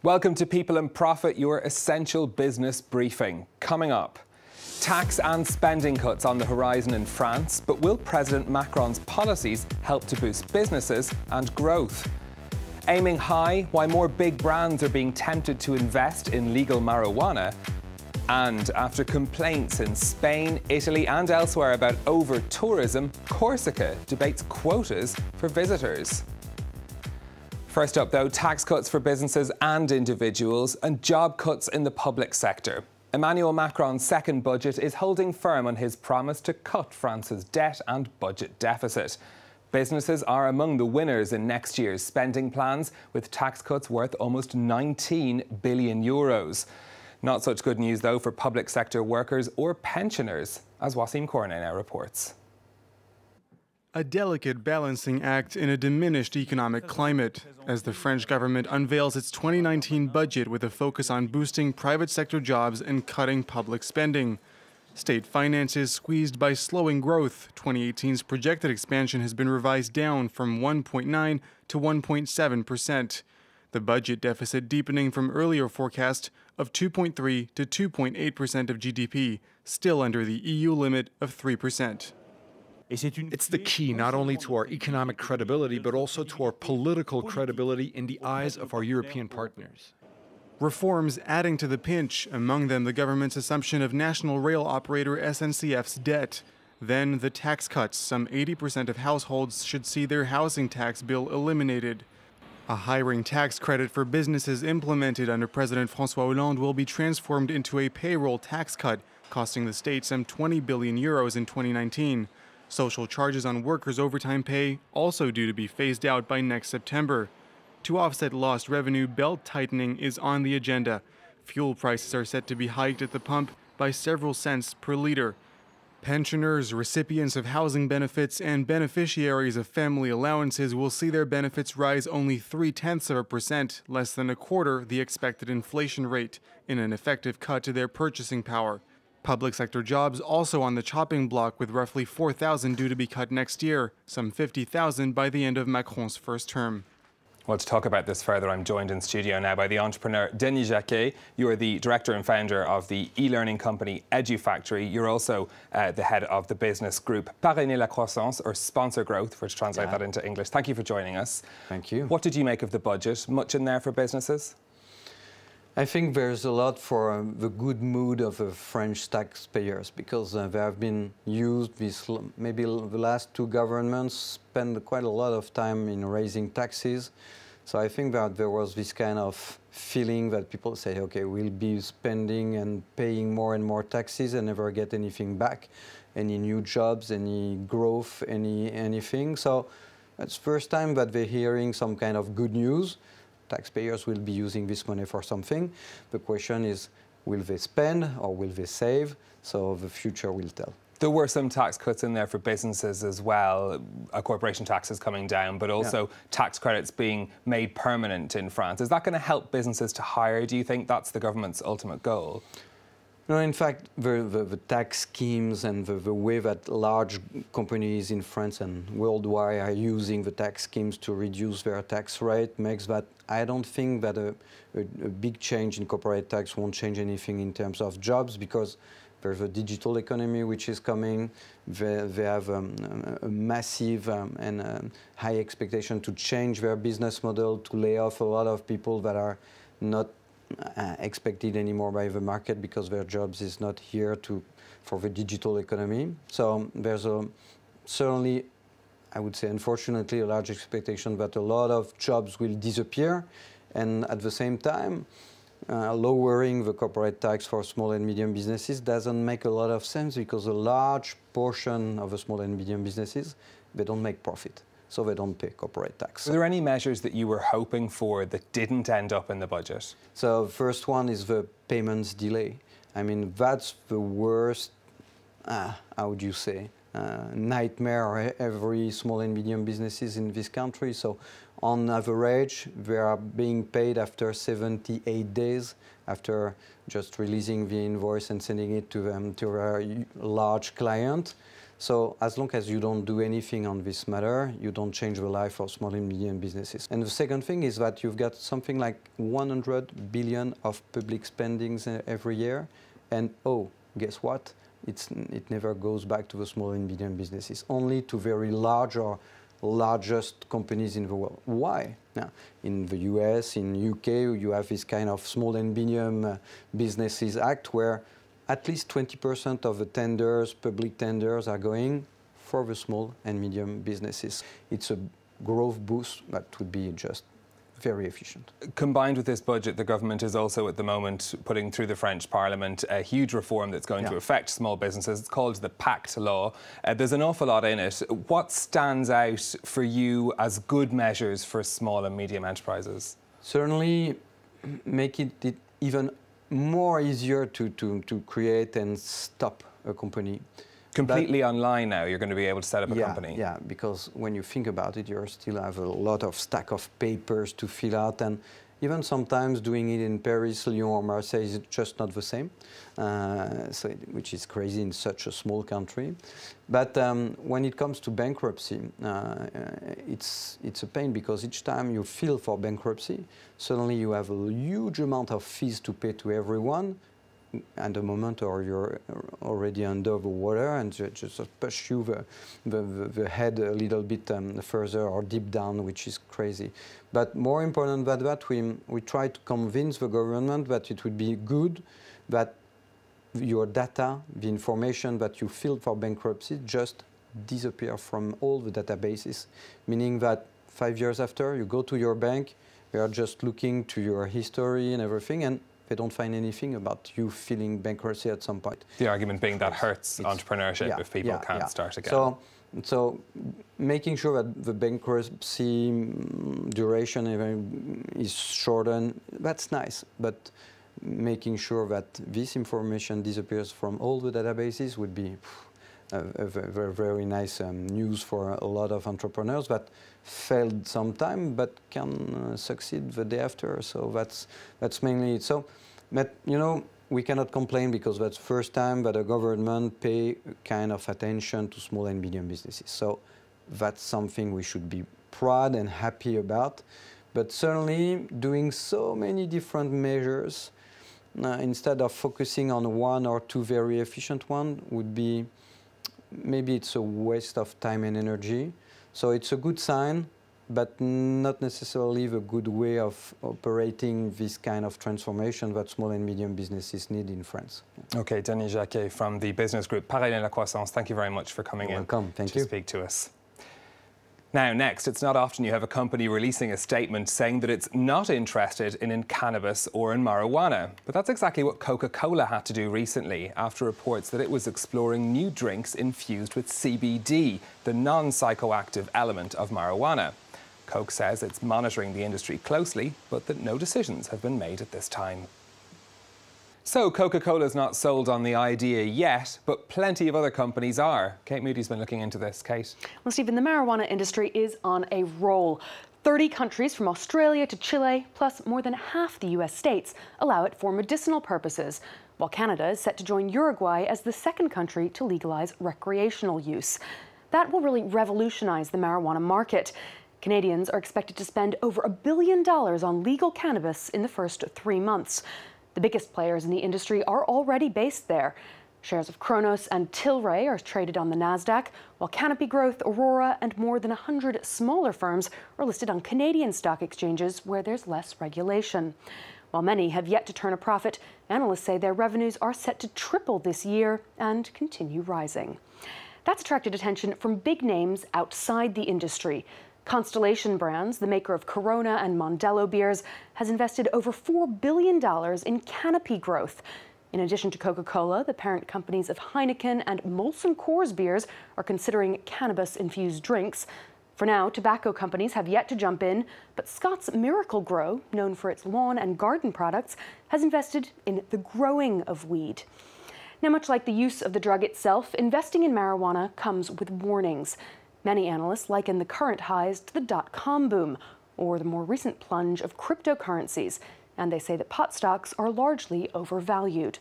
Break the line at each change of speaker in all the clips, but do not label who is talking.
Welcome to People and Profit, your essential business briefing. Coming up, tax and spending cuts on the horizon in France, but will President Macron's policies help to boost businesses and growth? Aiming high, why more big brands are being tempted to invest in legal marijuana. And after complaints in Spain, Italy and elsewhere about over-tourism, Corsica debates quotas for visitors. First up, though, tax cuts for businesses and individuals and job cuts in the public sector. Emmanuel Macron's second budget is holding firm on his promise to cut France's debt and budget deficit. Businesses are among the winners in next year's spending plans, with tax cuts worth almost 19 billion euros. Not such good news, though, for public sector workers or pensioners, as Wasim Cornet now reports.
A delicate balancing act in a diminished economic climate, as the French government unveils its 2019 budget with a focus on boosting private sector jobs and cutting public spending. State finances squeezed by slowing growth. 2018's projected expansion has been revised down from 1.9 to 1.7%. The budget deficit deepening from earlier forecast of 2.3 to 2.8% of GDP, still under the EU limit of 3%.
It's the key not only to our economic credibility, but also to our political credibility in the eyes of our European partners.
Reforms adding to the pinch, among them the government's assumption of national rail operator SNCF's debt. Then the tax cuts. Some 80% of households should see their housing tax bill eliminated. A hiring tax credit for businesses implemented under President François Hollande will be transformed into a payroll tax cut, costing the state some 20 billion euros in 2019. Social charges on workers' overtime pay also due to be phased out by next September. To offset lost revenue, belt tightening is on the agenda. Fuel prices are set to be hiked at the pump by several cents per liter. Pensioners, recipients of housing benefits, and beneficiaries of family allowances will see their benefits rise only 0.3%, less than a quarter the expected inflation rate, in an effective cut to their purchasing power. Public sector jobs also on the chopping block, with roughly 4,000 due to be cut next year, some 50,000 by the end of Macron's first term.
Well, to talk about this further, I'm joined in studio now by the entrepreneur Denis Jacquet. You are the director and founder of the e-learning company EduFactory. You're also the head of the business group Parrainer la Croissance, or Sponsor Growth, to translate that into English. Thank you for joining us.
Thank you.
What did you make of the budget? Much in there for businesses?
I think there's a lot for the good mood of the French taxpayers, because they have been used, maybe the last two governments spent quite a lot of time in raising taxes. So I think that there was this kind of feeling that people say, okay, we'll be spending and paying more and more taxes and never get anything back, any new jobs, any growth, anything. So it's the first time that they're hearing some kind of good news. Taxpayers will be using this money for something. The question is, will they spend or will they save? So the future will tell.
There were some tax cuts in there for businesses as well. A corporation tax is coming down, but also tax credits being made permanent in France. Is that going to help businesses to hire? Do you think that's the government's ultimate goal?
No, in fact, the tax schemes and the way that large companies in France and worldwide are using the tax schemes to reduce their tax rate makes that I don't think that a big change in corporate tax won't change anything in terms of jobs, because there's a digital economy which is coming. They have a massive and high expectation to change their business model, to lay off a lot of people that are not expected anymore by the market, because their jobs is not here for the digital economy. So there's certainly, I would say, unfortunately, a large expectation that a lot of jobs will disappear, and at the same time, lowering the corporate tax for small and medium businesses doesn't make a lot of sense, because a large portion of the small and medium businesses, they don't make profit, so they don't pay corporate tax.
Were there any measures that you were hoping for that didn't end up in the budget?
So first one is the payments delay. I mean, that's the worst, how would you say, nightmare of every small and medium businesses in this country. So on average, they are being paid after 78 days, after just releasing the invoice and sending it to their large client. So as long as you don't do anything on this matter, you don't change the life of small and medium businesses. And the second thing is that you've got something like 100 billion of public spendings every year. And oh, guess what? It never goes back to the small and medium businesses, only to very large or largest companies in the world. Why? Now, in the US, in UK, you have this kind of Small and Medium Businesses Act where at least 20% of the tenders, public tenders, are going for the small and medium businesses. It's a growth boost that would be just very efficient.
Combined with this budget, the government is also at the moment putting through the French Parliament a huge reform that's going to affect small businesses. It's called the Pacte law. There's an awful lot in it. What stands out for you as good measures for small and medium enterprises?
Certainly make it even more easier to create and stop a company.
Completely online now, you're going to be able to set up a company.
Yeah, because when you think about it, you still have a lot of stack of papers to fill out, and even sometimes doing it in Paris, Lyon, or Marseille is just not the same, which is crazy in such a small country. But when it comes to bankruptcy, it's a pain because each time you file for bankruptcy, suddenly you have a huge amount of fees to pay to everyone. At the moment, or you're already under the water, and just push you the head a little bit further or deep down, which is crazy. But more important than that, we try to convince the government that it would be good that your data, the information that you filled for bankruptcy, just disappear from all the databases, meaning that 5 years after, you go to your bank, they are just looking to your history and everything, and they don't find anything about you filing bankruptcy at some point.
The argument being that hurts entrepreneurship if people can't start again.
So making sure that the bankruptcy duration is shortened, that's nice. But making sure that this information disappears from all the databases would be a very, very nice news for a lot of entrepreneurs that failed sometime but can succeed the day after. So that's mainly it. So, but you know, we cannot complain because that's the first time that a government pay kind of attention to small and medium businesses. So that's something we should be proud and happy about. But certainly doing so many different measures instead of focusing on one or two very efficient ones would be, maybe it's a waste of time and energy. So it's a good sign, but not necessarily the good way of operating this kind of transformation that small and medium businesses need in France.
Okay, Denis Jacquet from the business group Pareil La Croissance, thank you very much for coming in to speak to us. Now, next, it's not often you have a company releasing a statement saying that it's not interested in cannabis or in marijuana. But that's exactly what Coca-Cola had to do recently after reports that it was exploring new drinks infused with CBD, the non-psychoactive element of marijuana. Coke says it's monitoring the industry closely, but that no decisions have been made at this time. So Coca-Cola's not sold on the idea yet, but plenty of other companies are. Kate Moody's been looking into this. Kate?
Well, Stephen, the marijuana industry is on a roll. 30 countries from Australia to Chile, plus more than half the US states, allow it for medicinal purposes, while Canada is set to join Uruguay as the second country to legalize recreational use. That will really revolutionize the marijuana market. Canadians are expected to spend over $1 billion on legal cannabis in the first 3 months. The biggest players in the industry are already based there. Shares of Kronos and Tilray are traded on the NASDAQ, while Canopy Growth, Aurora, and more than 100 smaller firms are listed on Canadian stock exchanges where there's less regulation. While many have yet to turn a profit, analysts say their revenues are set to triple this year and continue rising. That's attracted attention from big names outside the industry. Constellation Brands, the maker of Corona and Modelo beers, has invested over $4 billion in Canopy Growth. In addition to Coca-Cola, the parent companies of Heineken and Molson Coors beers are considering cannabis-infused drinks. For now, tobacco companies have yet to jump in, but Scott's Miracle-Gro, known for its lawn and garden products, has invested in the growing of weed. Now, much like the use of the drug itself, investing in marijuana comes with warnings. Many analysts liken the current highs to the dot-com boom or the more recent plunge of cryptocurrencies, and they say that pot stocks are largely overvalued.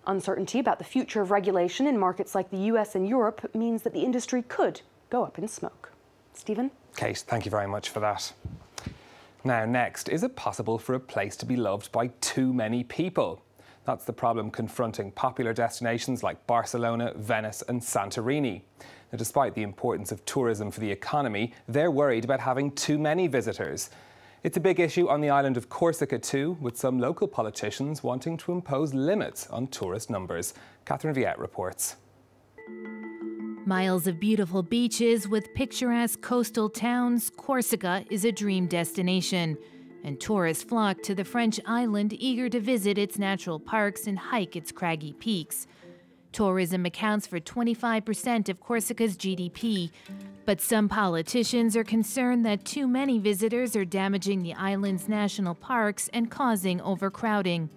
Uncertainty about the future of regulation in markets like the US and Europe means that the industry could go up in smoke. Stephen?
Kate, thank you very much for that. Now, next, is it possible for a place to be loved by too many people? That's the problem confronting popular destinations like Barcelona, Venice and Santorini. Now, despite the importance of tourism for the economy, they're worried about having too many visitors. It's a big issue on the island of Corsica too, with some local politicians wanting to impose limits on tourist numbers. Catherine Viette reports.
Miles of beautiful beaches with picturesque coastal towns, Corsica is a dream destination. And tourists flock to the French island eager to visit its natural parks and hike its craggy peaks. Tourism accounts for 25% of Corsica's GDP, but some politicians are concerned that too many visitors are damaging the island's national parks and causing overcrowding.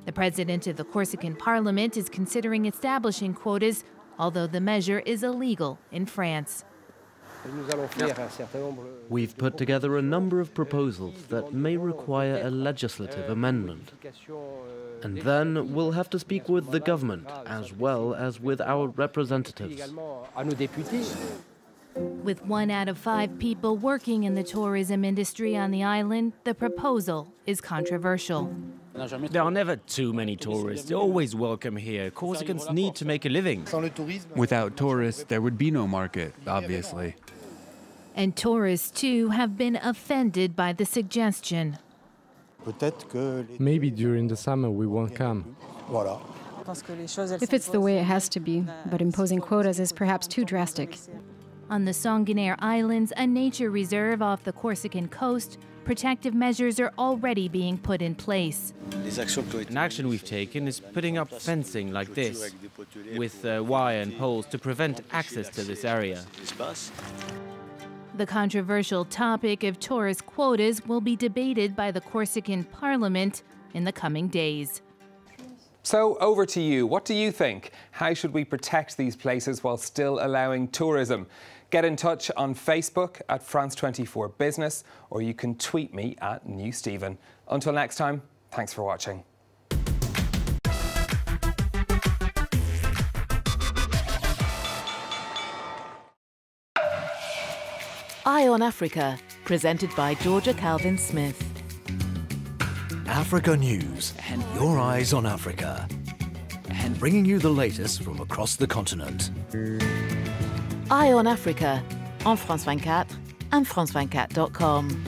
The president of the Corsican parliament is considering establishing quotas, although the measure is illegal in France.
We've put together a number of proposals that may require a legislative amendment. And then we'll have to speak with the government as well as with our representatives.
With 1 out of 5 people working in the tourism industry on the island, the proposal is controversial.
There are never too many tourists. They're always welcome here. Corsicans need to make a living.
Without tourists, there would be no market, obviously.
And tourists, too, have been offended by the suggestion.
Maybe during the summer we won't come.
If it's the way it has to be, but imposing quotas is perhaps too drastic.
On the Sanguinaire Islands, a nature reserve off the Corsican coast, protective measures are already being put in place.
An action we've taken is putting up fencing like this, with wire and poles to prevent access to this area.
The controversial topic of tourist quotas will be debated by the Corsican Parliament in the coming days.
So, over to you. What do you think? How should we protect these places while still allowing tourism? Get in touch on Facebook at France 24 Business, or you can tweet me at NewStephen. Until next time, thanks for watching.
Eye on Africa, presented by Georgia Calvin-Smith.
Africa News, your eyes on Africa, and bringing you the latest from across the continent.
Eye on Africa, on France 24 and France24.com.